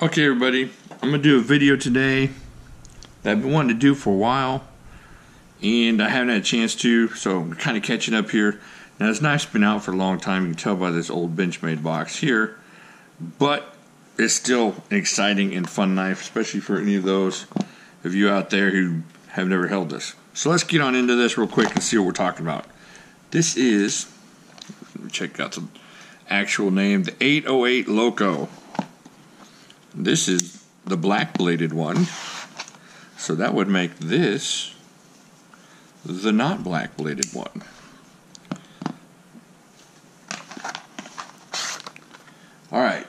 Okay everybody, I'm going to do a video today that I've been wanting to do for a while and I haven't had a chance to, so I'm kind of catching up here. Now this knife's been out for a long time, you can tell by this old Benchmade box here, but it's still an exciting and fun knife, especially for any of those of you out there who have never held this. So let's get on into this real quick and see what we're talking about. This is, let me check out the actual name, the 808 Loco. This is the black bladed one, so that would make this the not black bladed one. Alright,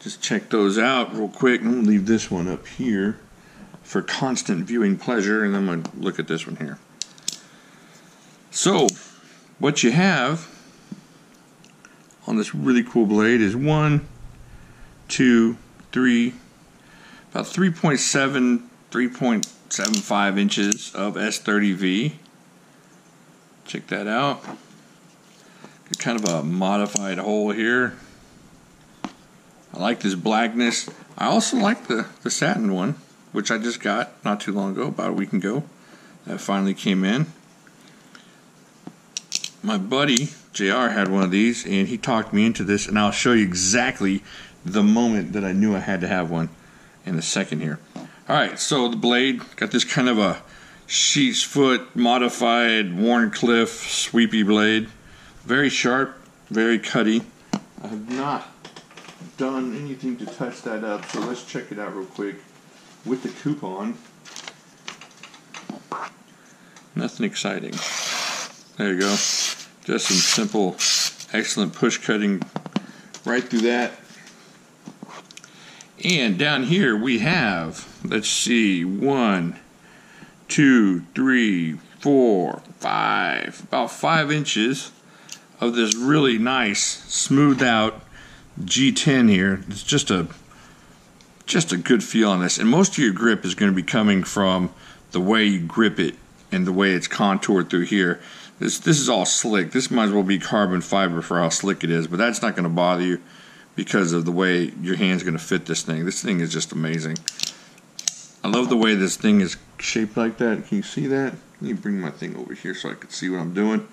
just check those out real quick. I'm going to leave this one up here for constant viewing pleasure, and I'm going to look at this one here. So, what you have on this really cool blade is 1, 2, 3, about 3.7, 3.75 inches of S30V. Check that out. Kind of a modified hole here. I like this blackness. I also like the satin one, which I just got not too long ago, about a week ago. That finally came in. My buddy JR had one of these and he talked me into this, and I'll show you exactly the moment that I knew I had to have one in a second here. Alright, so the blade got this kind of a sheep's foot modified Warncliffe sweepy blade. Very sharp, very cutty. I have not done anything to touch that up, so let's check it out real quick with the coupon. Nothing exciting. There you go. Just some simple, excellent push cutting right through that. And down here we have, let's see, 1, 2, 3, 4, 5, about 5 inches of this really nice, smoothed out G10 here. It's just a good feel on this. And most of your grip is going to be coming from the way you grip it and the way it's contoured through here. This is all slick. This might as well be carbon fiber for how slick it is, but that's not going to bother you because of the way your hand's going to fit this thing. This thing is just amazing. I love the way this thing is shaped like that. Can you see that? Let me bring my thing over here so I can see what I'm doing.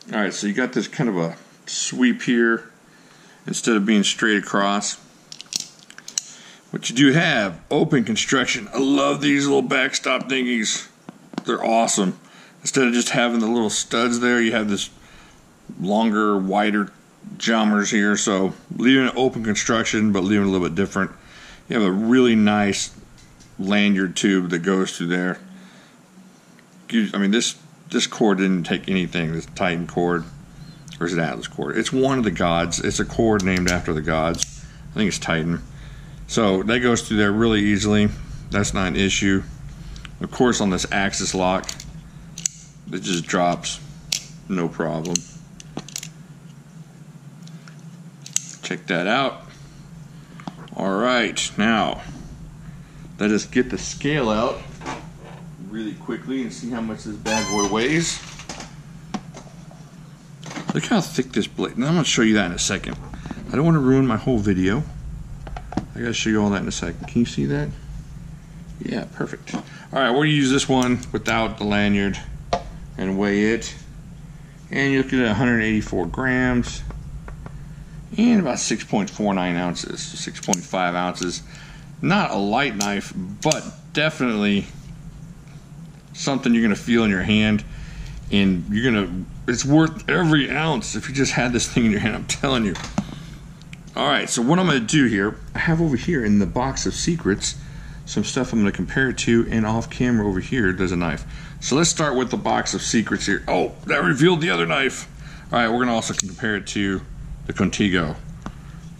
Alright, so you got this kind of a sweep here instead of being straight across. What you do have, open construction. I love these little backstop thingies. They're awesome. Instead of just having the little studs there, you have this longer, wider jammers here. So leaving it open construction, but leaving it a little bit different. You have a really nice lanyard tube that goes through there. I mean, this cord didn't take anything. This Titan cord, or is it Atlas cord? It's one of the gods. It's a cord named after the gods. I think it's Titan. So that goes through there really easily. That's not an issue. Of course, on this axis lock, it just drops, no problem. Check that out. Alright, now let us get the scale out really quickly and see how much this bad boy weighs. Look how thick this blade. Now I'm going to show you that in a second. I don't want to ruin my whole video. I got to show you all that in a second. Can you see that? Yeah, perfect. Alright, we'll use this one without the lanyard and weigh it. And you're looking at 184 grams and about 6.49 ounces, 6.5 ounces. Not a light knife, but definitely something you're going to feel in your hand, and you're going to, it's worth every ounce if you just had this thing in your hand, I'm telling you. Alright, so what I'm going to do here, I have over here in the box of secrets some stuff I'm going to compare it to, and off camera over here there's a knife. So let's start with the box of secrets here. Oh, that revealed the other knife. Alright, we're going to also compare it to the Contigo.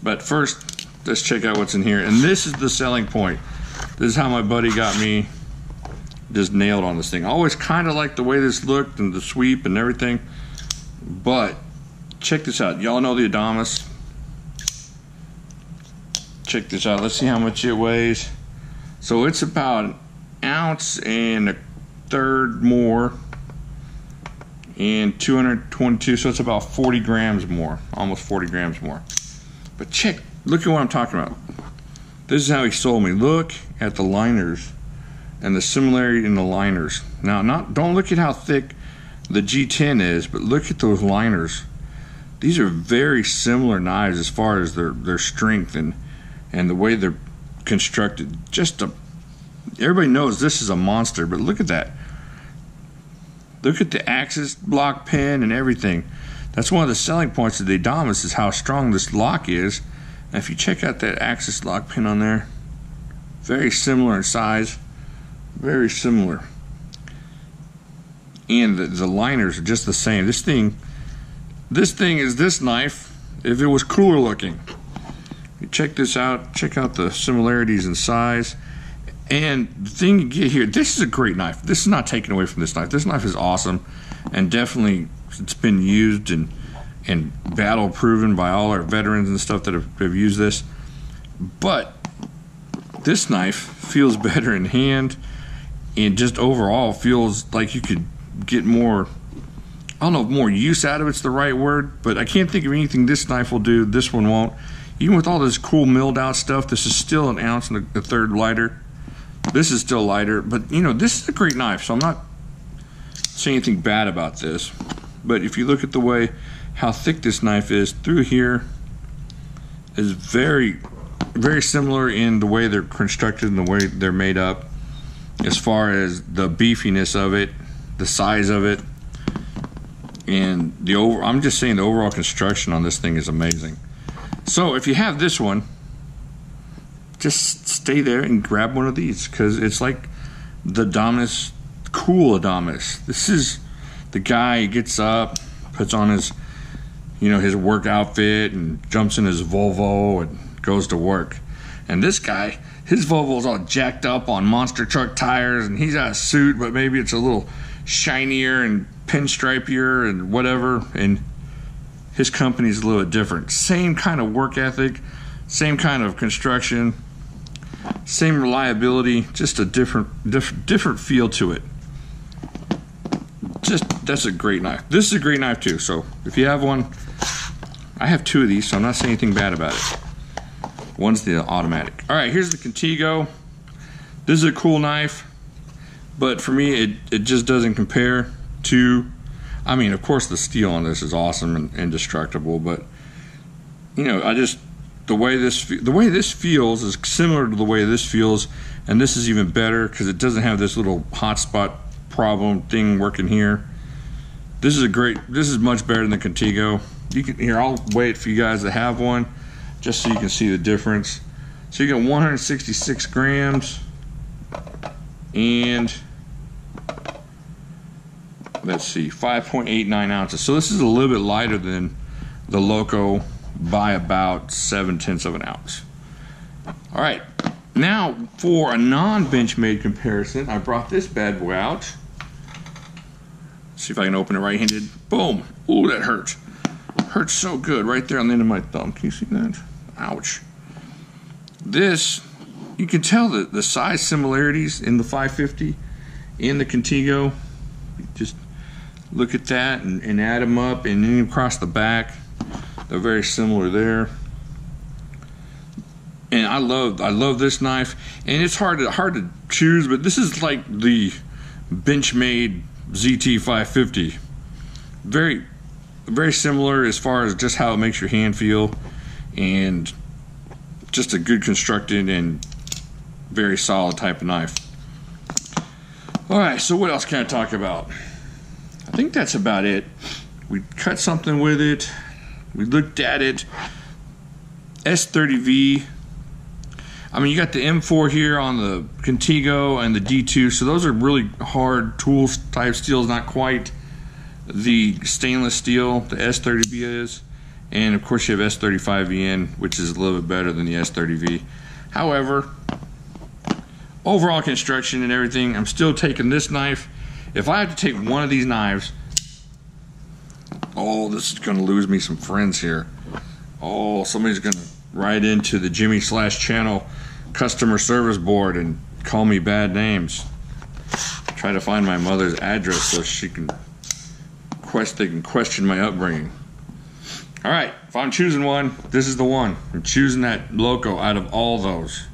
But first, let's check out what's in here. And this is the selling point. This is how my buddy got me just nailed on this thing. I always kind of liked the way this looked and the sweep and everything. But check this out. Y'all know the Adamas. Check this out. Let's see how much it weighs. So it's about 1 ounce and a third more, and 222, so it's about 40 grams more, almost 40 grams more. But check look at what I'm talking about. This is how he sold me. Look at the liners and the similarity in the liners. Now, don't look at how thick the G10 is, but look at those liners. These are very similar knives as far as their strength and the way they're constructed. Everybody knows this is a monster, but look at that. Look at the axis block pin and everything. That's one of the selling points of the Adamas, is how strong this lock is. And if you check out that axis lock pin on there, very similar in size, very similar. And the liners are just the same. This thing is this knife if it was cooler looking. You check this out. Check out the similarities in size. And the thing you get here, this is a great knife. This is not taken away from this knife. This knife is awesome, and definitely it's been used and battle proven by all our veterans and stuff that have used this. But this knife feels better in hand, and just overall feels like you could get more, I don't know if more use out of it's the right word, but I can't think of anything this knife will do this one won't. Even with all this cool milled out stuff, this is still an ounce and a third lighter. This is still lighter, but you know, this is a great knife, so I'm not saying anything bad about this. But if you look at the way how thick this knife is through here, is very, very similar in the way they're constructed and the way they're made up, as far as the beefiness of it, the size of it, and I'm just saying the overall construction on this thing is amazing. So if you have this one, just stay there and grab one of these, because it's like the Adamas, cool Adamas. This is the guy, he gets up, puts on his, his work outfit and jumps in his Volvo and goes to work. And this guy, his Volvo's all jacked up on monster truck tires, and he's got a suit, but maybe it's a little shinier and pinstripier and whatever, and his company's a little different. Same kind of work ethic, same kind of construction, same reliability, just a different feel to it. That's a great knife. This is a great knife too, so if you have one, I have two of these, so I'm not saying anything bad about it. One's the automatic. Alright, here's the Contigo. This is a cool knife, but for me it just doesn't compare to, I mean, of course the steel on this is awesome and indestructible, but the way this feels is similar to the way this feels, and this is even better because it doesn't have this little hotspot problem thing working here. This is much better than the Contigo. I'll wait for you guys to have one just so you can see the difference. So you get 166 grams and let's see, 5.89 ounces. So this is a little bit lighter than the Loco by about 0.7 of an ounce. All right, now for a non-Benchmade comparison, I brought this bad boy out. See if I can open it right-handed. Boom! Ooh, that hurts. Hurts so good right there on the end of my thumb. Can you see that? Ouch. This, you can tell the size similarities in the 550 and the Contigo. Just look at that and add them up, and then across the back, they're very similar there. And I love this knife, and it's hard to choose, but this is like the Benchmade ZT550. Very, very similar as far as just how it makes your hand feel, and just a good constructed and very solid type of knife. Alright, so what else can I talk about? I think that's about it. We cut something with it. We looked at it. S30V. I mean, you got the M4 here on the Contigo and the D2, so those are really hard tool type steels, not quite the stainless steel the S30V is. And of course you have S35VN, which is a little bit better than the S30V. However, overall construction and everything, I'm still taking this knife. If I have to take one of these knives, oh, this is gonna lose me some friends here. Oh, somebody's gonna write into the Jimislash channel customer service board and call me bad names. Try to find my mother's address so they can question my upbringing. All right, if I'm choosing one, this is the one. I'm choosing that Loco out of all those.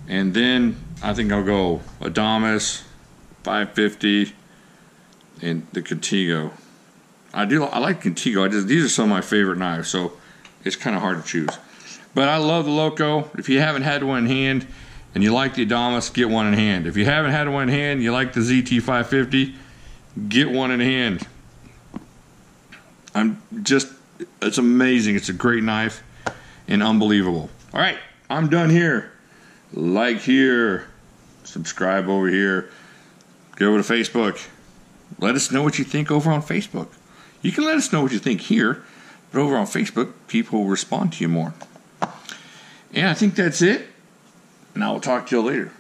And then I think I'll go Adamas, 550, and the Contigo. I like Contigo. These are some of my favorite knives, so it's kind of hard to choose. But I love the Loco. If you haven't had one in hand and you like the Adamas, get one in hand. If you haven't had one in hand, you like the ZT550, get one in hand. It's amazing. It's a great knife and unbelievable. All right, I'm done here. Like here, subscribe over here, go over to Facebook. Let us know what you think over on Facebook. You can let us know what you think here, but over on Facebook, people will respond to you more. And I think that's it. And I will talk to you later.